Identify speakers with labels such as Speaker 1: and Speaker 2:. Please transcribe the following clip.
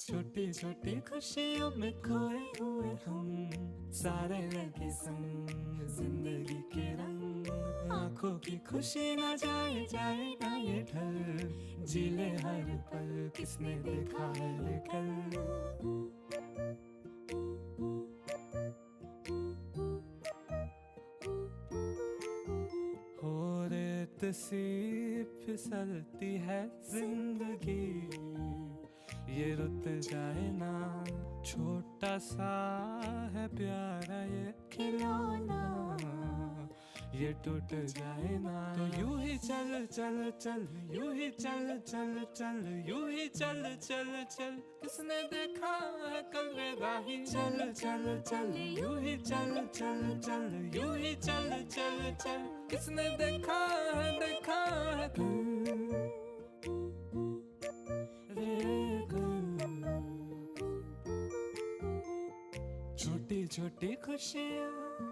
Speaker 1: छोटी छोटी खुशियों में खोए हुए हम, सारे लगे संग जिंदगी के रंग। आंखों की खुशी ना जाए जाए ना ये ढल, जीले हर पल किसने देखा है कल। हो रेत सी फिसलती है जिंदगी, ये रुत जाए ना। छोटा सा है प्यारा ये खिलौना, ये टूट जाए ना। तो यूं ही चल चल चल, यूं ही चल चल चल, यूं ही चल चल चल, किसने देखा है कल रे राही। चल चल चल, यूं ही चल चल चल, यूं ही चल चल चल, किसने देखा है कल रे कल। छोटी छोटी खुशियाँ